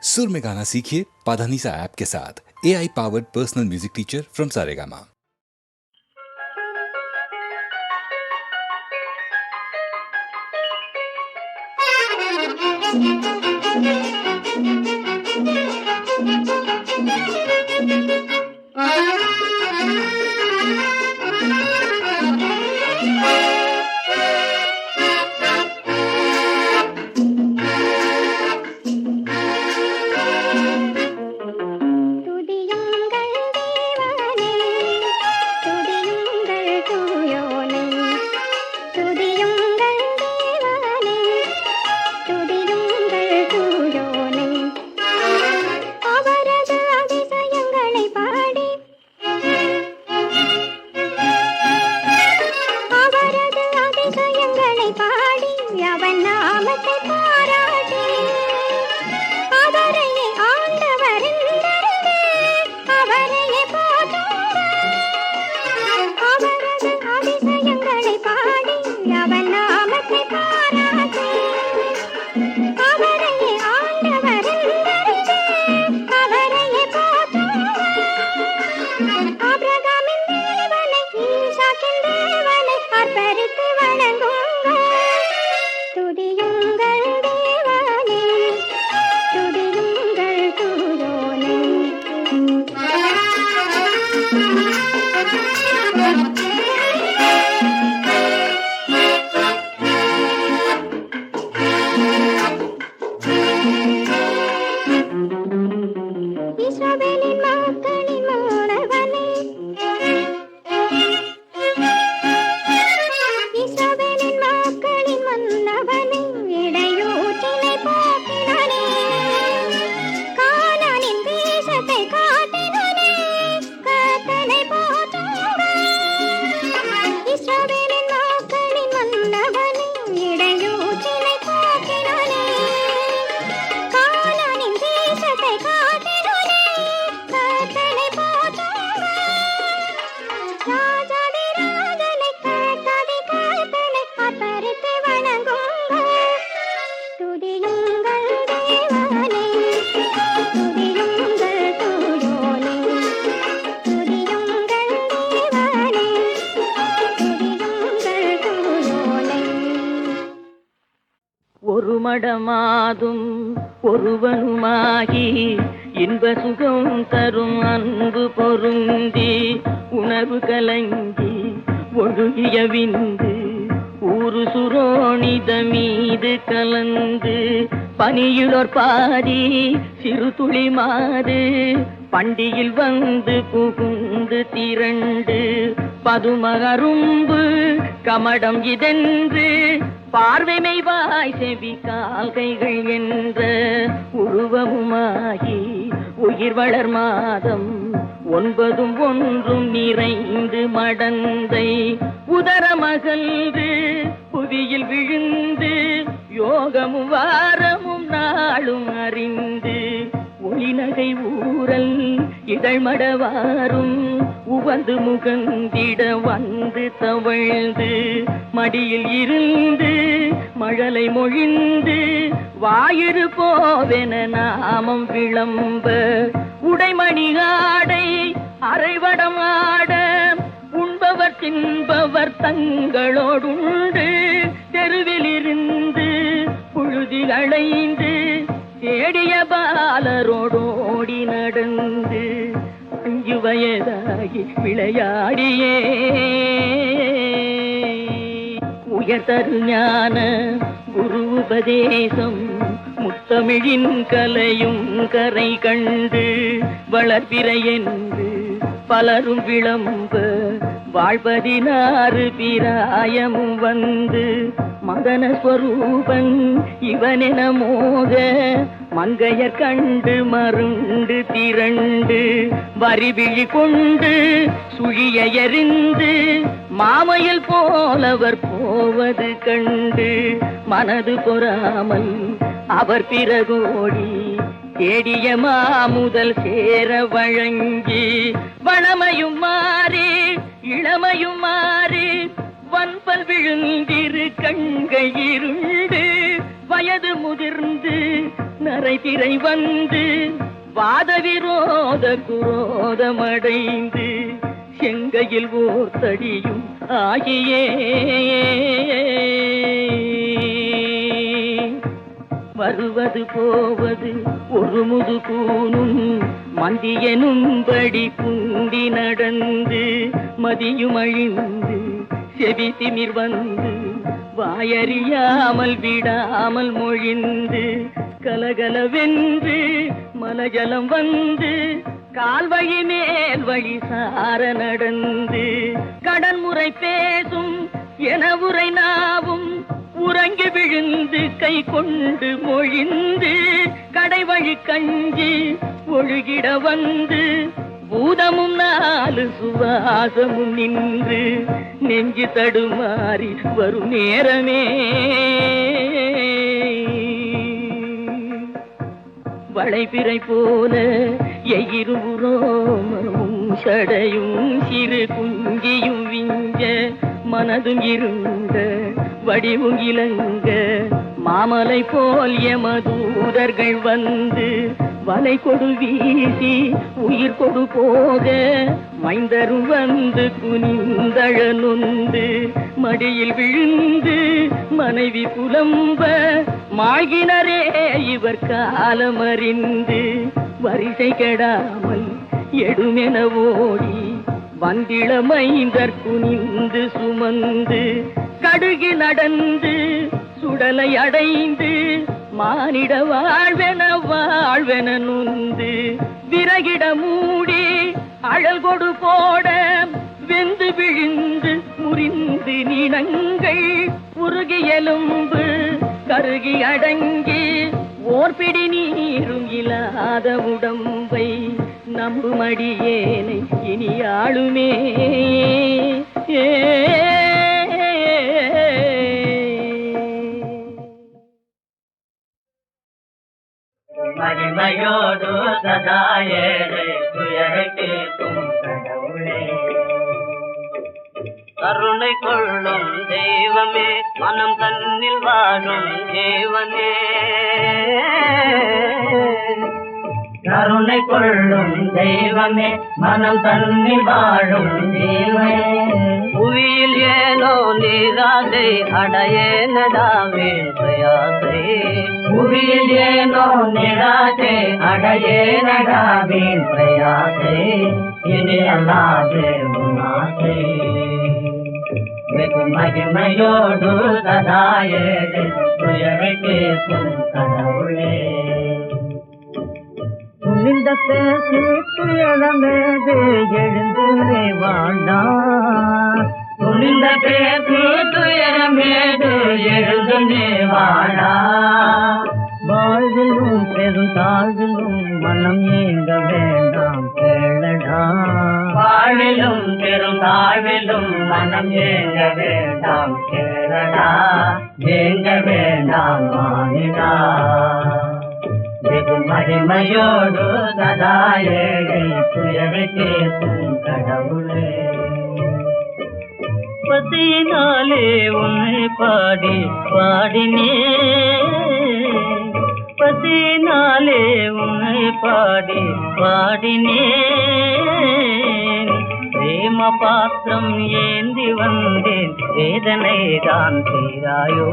सुर में गाना सीखिए पाधानीसा ऐप के साथ। AI powered personal music teacher from Saregama. ஒரு மடமாதும் ஒருவனுமாகி இன்ப சுகம் தரும் அன்பு பொருந்தி உணர்வு கலங்கி ஒழுகிய விந்து ஊரு சுரோணித மீது கலந்து பனியுளோர் பாதி சிறு துளி மாது பண்டியில் வந்து புகுந்து திரண்டு பதுமகரும்பு கமடம் இதென்று பார்வைமை வாய் செவி கால்கைகள் என்ற உருவமுமாகி உயிர் வளர் மாதம் ஒன்பதும் ஒன்றும் நிறைந்து மடந்தை உதரமகன்று புவியில் விழுந்து யோகமும் வாரமும் நாளும் அறிந்து ஒளிநகை ஊரல் இதழ்மடவாரும் உவந்து முகந்திட வந்து தவழ்ந்து மடியில் இருந்து மழலை மொழிந்து வாயிறு போவென நாமம் விளம்ப உடைமணி ஆடை அரைவடம் ஆட உண்பவர் தின்பவர் தங்களோடுண்டு தெருவில் இருந்து புழுதி அடைந்து தேடிய பாலரோடோடி நடந்து 5 வயதாகி விளையாடியே உயர்தரு ஞான குரு உபதேசம் முத்தமிழின் கலையும் கரை கண்டு வளர்பிறை என்று பலரும் விளம்ப வாழ்பதினாறு பிராயமும் வந்து மதன ஸ்வரூபன் இவனென மோக மங்கையர் கண்டு மருண்டு திரண்டு வரிவிழி கொண்டு சுழிய எறிந்து மாமையில் போலவர் போவது கண்டு மனது பொறாமல் அவர் பிறகோடி தேடிய மாமுதல் சேர வழங்கி வளமையும் மாறி இளமையும் மாறி வன்பல் விழுந்திரு கண்கள் இருண்டு வயது முதிர்ந்து நரைதிரை வந்து வாத விரோத குரோதமடைந்து செங்கையில் ஓர் தடியும் ஆகியே வருவது போவது ஒரு முதுகூனும் மந்தியனும்படி குண்டி நடந்து மதியும் அழிந்து செவி திமிர் வந்து வாயறியாமல் விடாமல் மொழிந்து கலகலவென்று மலஜலம் வந்து கால்வழி மேல் வழி சார நடந்து கடன்முறை பேசும் என உரை நாவும் உறங்கி விழுந்து கை கொண்டு மொழிந்து கடைவழி கஞ்சி ஒழுகிட வந்து பூதமும் நாலு சுவாசமும் நின்று நெஞ்சு தடுமாறி வரும் நேரமே வளைபிறை போல எயிருரோமமும் சடையும் சிறு குஞ்சியும் விஞ்ச மனதும் இருந்த வடிவும் இலங்க மாமலை போல் எமதூதர்கள் வந்து வலை கொடு வீசி உயிர் கொடு போக மைந்தரும் வந்து குனிந்தழ நொந்து மடியில் விழுந்து மனைவி புலம்ப மாகினரே இவர் காலமறிந்து வரிசை கெடாமல் எடுமென ஓடி வந்திள மைந்தர் குனிந்து சுமந்து கடுகி நடந்து சுடலை அடைந்து மானிட வாழ்வென நொந்து விறகிட மூடி அழல் கொடு போட வெந்து விழுந்து முறிந்து நினங்கள் உருகி எலும்பு கருகி அடங்கி ஓர்பிடி நீரும் இல்லாத உடம்பை நம்புமடியேனை இனி ஆளுமே மகிமையோடு சதா ஏழை துயரை கேட்கும் கடவுளே கருணை கொள்ளும் தெய்வமே மனம் தன்னில் வாழும் தேவனே கருணை கொள்ளும் தெய்வமே மனம் தன்னில் வாழும் தேவனே புவியில் ஏனோ நீராதை அடையே நடாவேன் பிரயாசை புவியில் ஏனோ நிராசை அடையே நடாவேன் பிரயாசை இனி அல்லாதே உன்னாசை வெகு மகிமையோடு சதா ஏழை துயரை கேட்கும் கடவுளே துணிந்த பேசி துயரமேது எழுந்து வாழா துணிந்த பேசி துயரமேது எழுந்து வாழா வாழ்விலும் பெரும் தாழ்விலும் மனம் ஏங்க வேண்டாம் கேளடா வாழ்விலும் பெரும் தாழ்விலும் மனம் ஏங்க வேண்டாம் கேளடா ஏங்க வேண்டாம் மானிடா வெகு மகிமையோடு சதா ஏழை துயரை கேட்கும் கடவுளே பசியினாலே உன்னை பாடி பாடினே பசியினாலே உன்னை பாடி பாடினே பிரேம பாத்திரம் ஏந்தி வந்தேன் வேதனை தான் தீராயோ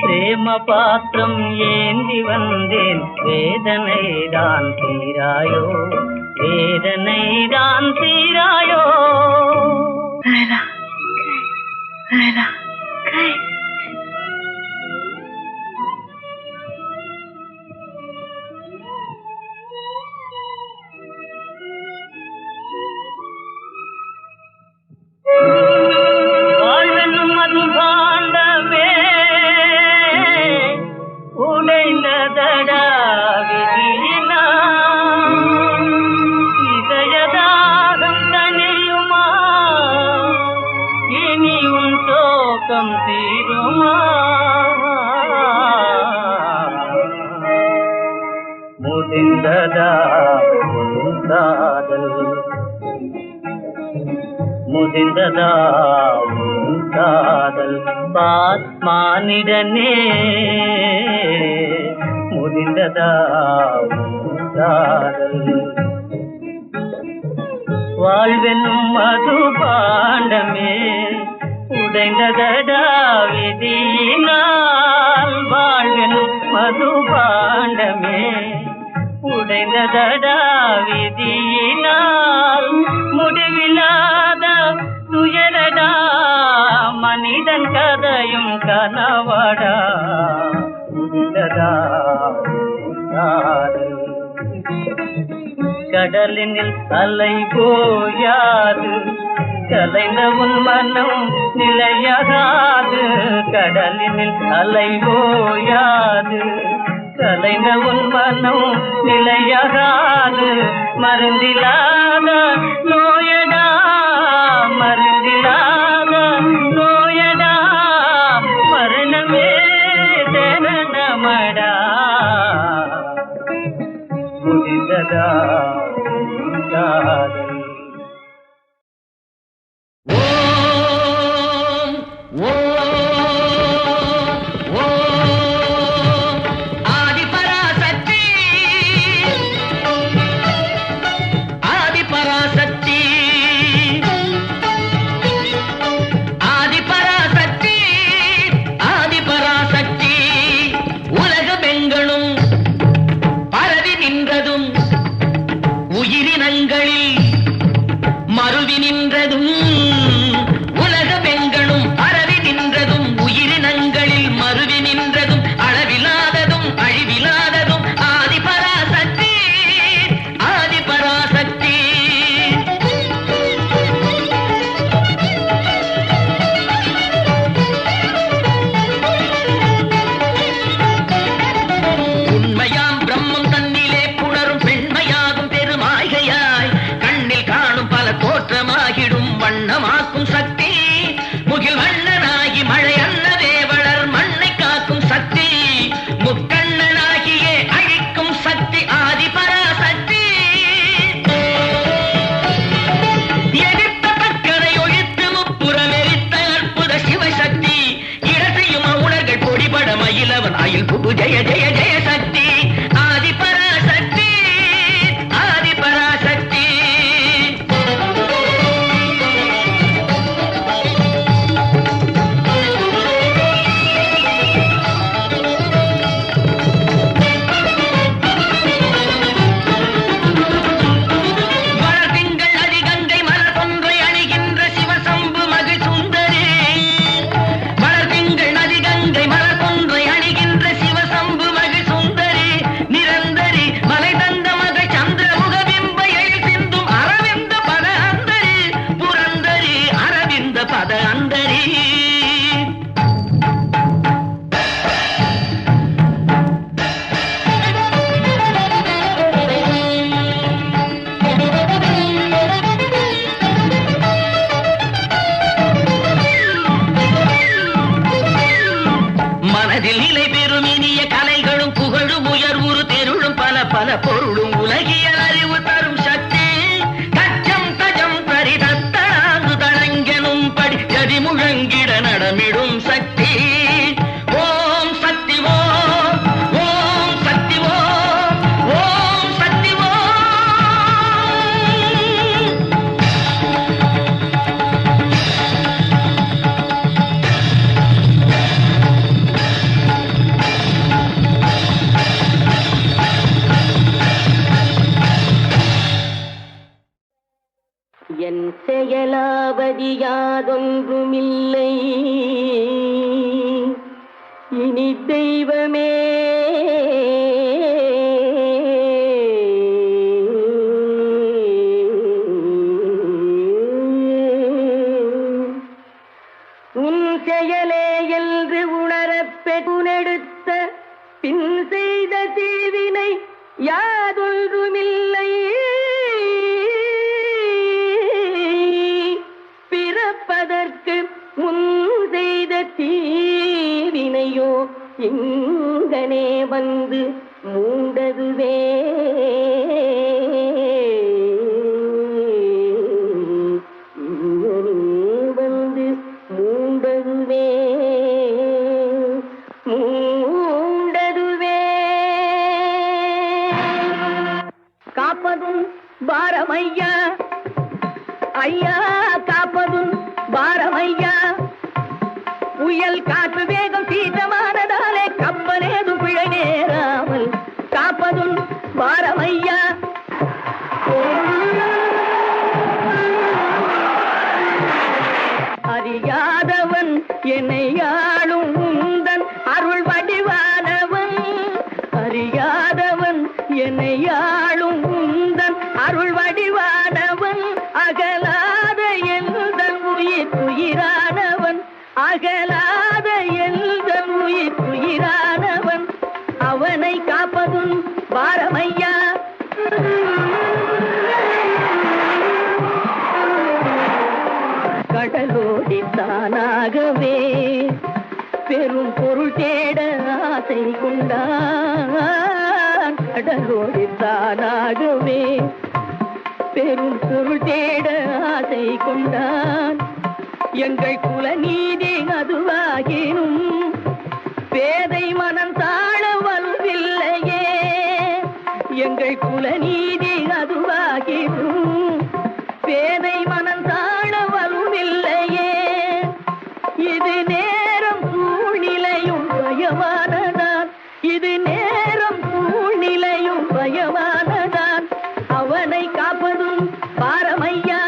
பிரேம பாத்திரம் ஏந்தி வந்தேன் வேதனை தான் தீராயோ வேதனை தான் தீராயோ வாழ்வெனும் அது பாண்டமே உடைந்ததடா விதியினா இதயதாகம் தனியுமா இனி உன் சோகம் தீருமா முதிர்ந்ததா உன் காதல் முதிர்ந்ததாவும் காதல் மானிடனே முதிர்ந்ததாவும் காதல் வாழ்வெனும் மது பாண்டமே உடைந்ததடா விதியினால் வாழ்வெனும் மது பாண்டமே உடைந்ததடா விதியினால் முடிவில்லாத துயரடா மனிதன் கதையும் கனவடா முடிந்ததா காதல் கடலினில் அலை போயாது கலைந்த உன் மனம் நிலையாகாது கடலினில் அலை போயாது கலைந்த உன் மனம் நிலையாகாது மருந்திலாத நோயடா மருந்திலாத நோயடா மரணமே தரணமடா முடிந்ததா காதல் ஜெய ஜெய ஜெய சக்தி ஆதி பராசக்தி ஆதி பராசக்தி வளர்திங்கள் அதிகங்கை மலர்கொன்றை அணிகின்ற சிவசம்பு மகிழ் சுந்தரி வளர்திங்கள் அதிகங்கை மலர்கொன்றை அணிகின்ற சிவசம்பு மகிழ் சுந்தரி நிரந்தரி மலை தந்த மகள் சந்திரமுக பிம்ப எழில் சிந்தும் அரவிந்த பத அந்தரி புரந்தரி அரவிந்த பத அந்தரி மனதில் நிலை பெறும் இனிய கலைகளும் புகழும் உயர்வுறு தெருளும் பல பல பொருளும் உலகியல் அறிவு தரும் சக்தி கச்சம் தஜம் தரிதத்தனாங்கு தடங்கெனும் படி ஜதி முழங்கிட நடமிடும் சக்தி ஓம் சக்தி ஓம் ஓம் சக்தி ஓம் ஓம் சக்தி ஓம் என் செயலாவதி யாதொன்றுமில்லை இனி தெய்வமே உன் செயலே என்று உணரப் பெற்றெடுத்த பின் செய்த தீவினை யாதொன்றுமில்லை பிறப்பதற்கு முன் செய்த தீவினையோ இங்கனே வந்து மூண்டதுவே இங்கனே காப்பதும் பாரமையா, ஐயா காப்பதும் பாரமையா. புயல் காற்று வேகம் சீற்றமானதாலே கப்பலேது பிழை நேராமல் காப்பதும் பாரமையா. அறியாதவன் என்னை ஆளும் உந்தன் அருள் வடிவானவன், அறியாதவன் என்னை ஆளும் உந்தன் அருள் வடிவானவன். அகலாத எந்தன் உயிர் உயிரானவன், அகலாத எந்தன் உயிர் உயிரானவன். அவனை காப்பதும் பாரமையா. கடலோடி தானாகவே பெரும் பொருள் தேட ஆசை கொண்டான், கடலோடி தானாகவே பெரும் பொருள் தேட ஆசை கொண்டான். எங்கள் குலநீதி அதுவாகினும் பேதை மனம் தாழ வலுவில்லையே, எங்கள் குலநீதி அதுவாகினும் பேதை மனம் தாழ வலுவில்லையே. இது நேரம் சூழ்நிலையும் பயமானதான், இது நேரம் சூழ்நிலையும் பயமானதான். அவனை காப்பதும் பாரமையா.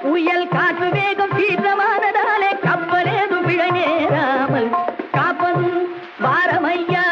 புயல் காற்று வேகம் சீற்றமானதாலே கப்பலேது பிழை நேராமல் காப்பதும் பாரமையா.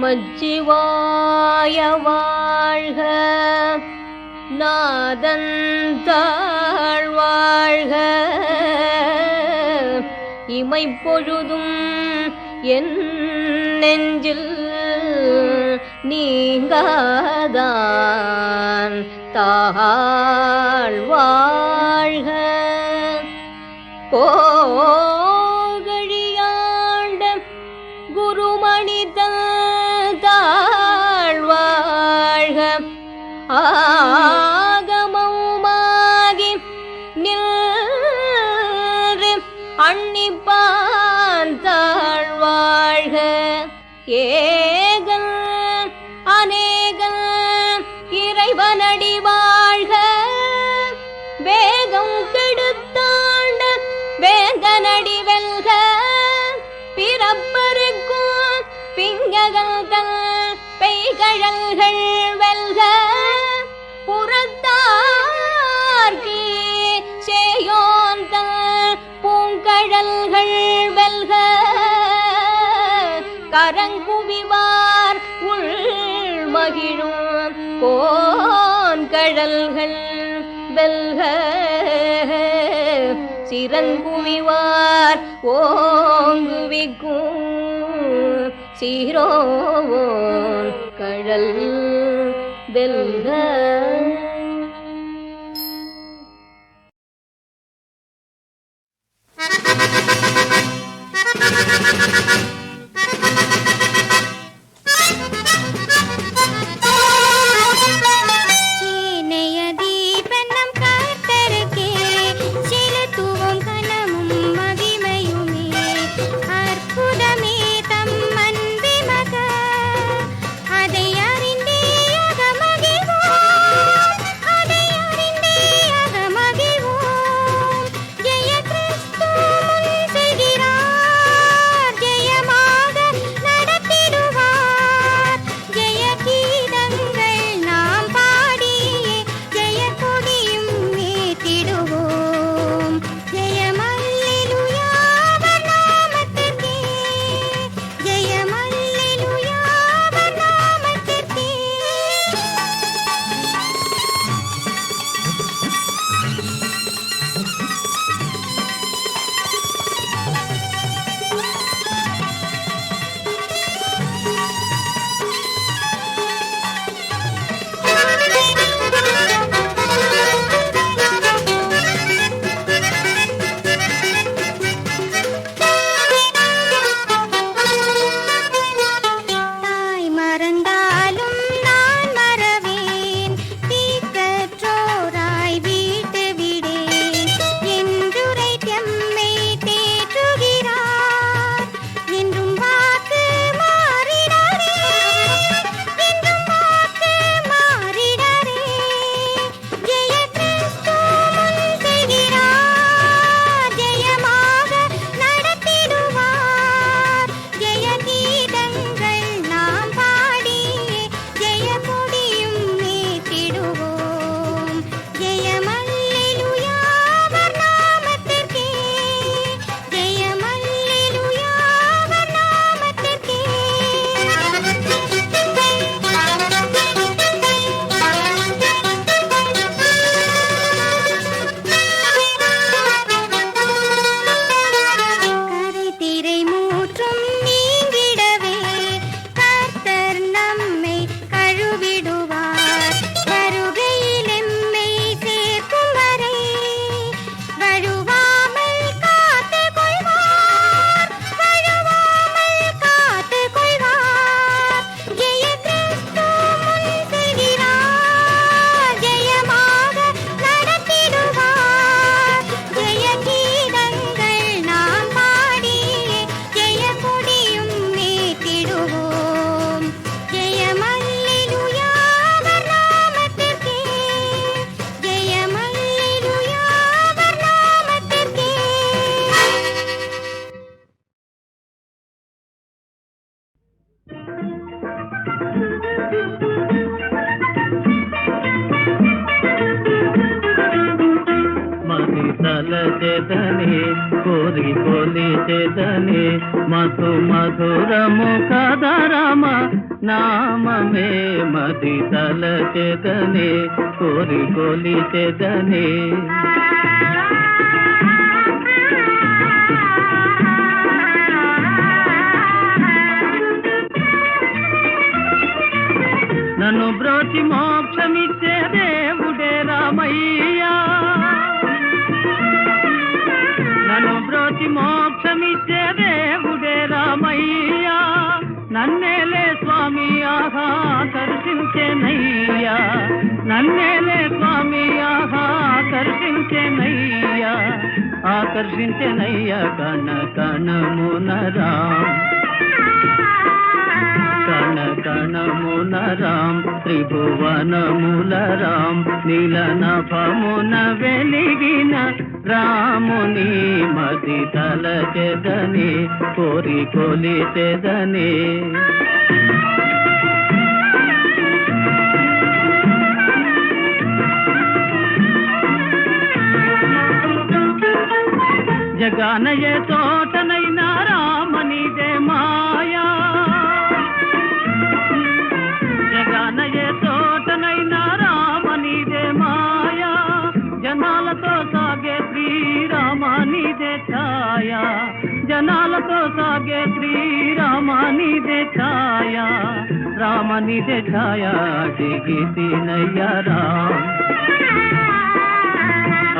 நமச்சிவாய வாழ்க, நாதந்தாள் வாழ்க, இமைப்பொழுதும் என் நெஞ்சில் நீங்காதான் தாழ் வாழ்க. கோகழியாண்ட குருமணிதன் தாழ் வாழ்க, ஆகமவுமாகி நின்று அன்னிப்பான் தாழ் வாழ்க. ஏகன் அநேகன் இறைவனடி வாழ்க, வேகம் கெடுத்தாண்ட வேந்தனடி வெல்க, பிறப்பருக்கும் பிங்ககங்கள் பெய்கழல்கள் வெல்க, புறத்தார்க்கு சேயோந்தல் பூங்கழல்கள் வெல்க, கரங்குவிவார் உள் மகிழும் கோன்கழல்கள் வெல்க, சிறங்குவிவார் ஓங்குவிக்கும் சீரோன் கழல் வெல்க. చేతనే కోరి పోలి చేతనే మధు మధురము కదరమ నామమే మది తలచెదనే కోరి కొలిచెదనే నన్ను బ్రోచి మోక్షమిచ్చే దేవుడే రామయ్యా నన్ను బ్రోచి మోక్షమిచ్చే దేవుడే రామయ్యా నన్నేలే స్వామి ఆహా దర్శించెనయ్యా నన్నేలే స్వామి ఆహా దర్శించెనయ్యా ఆకర్షించెనయ్యా కణ కణమున రామ్ కణ కణమున రామ్ త్రిభువనముల రామ్ నీలనభమున వెలిగిన రాముని మది తలచెదనే కోరి కొలిచెదనే జగానయే తోటనైనా రామనిదే మాయా జగానయే తోటనైనా రామనిదే మాయా జనాలతో సాగే శ్రీరామానిదే ఛాయా జనాలతో సాగే శ్రీరామానిదే ఛాయా రామనిదే ఛాయా అడిగితినయ్యా రామ్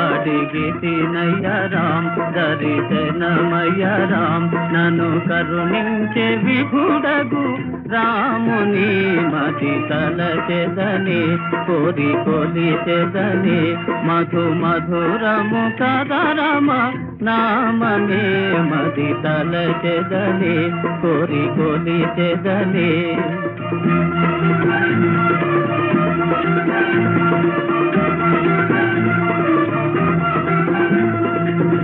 అడిగితినయ్య రామ్ దరిశనమయ్య రామ్ నన్ను కరుణించే విభుడగు రాముని మది తలచెదనే కోరి కొలిచెదనే మధు మధురము కదరమ నామమే మది తలచెదనే కోరి కొలిచెదనే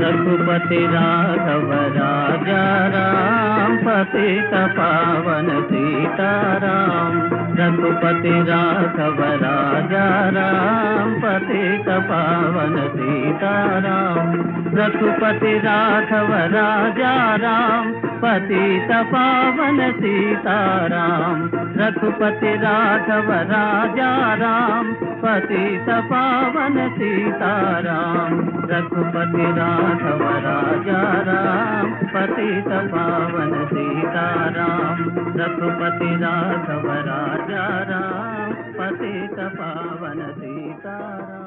रघुपति राघव राजा राम पतित पावन सीताराम रघुपति राघव राजा राम पतित पावन सीताराम रघुपति राघव राजा राम पतित पावन सीताराम रघुपति राघव राजा राम पतित पावन सीताराम रघुपति राघव राजा राम पतित पावन सीताराम रघुपति राघव राजा राम पतित पावन सीताराम।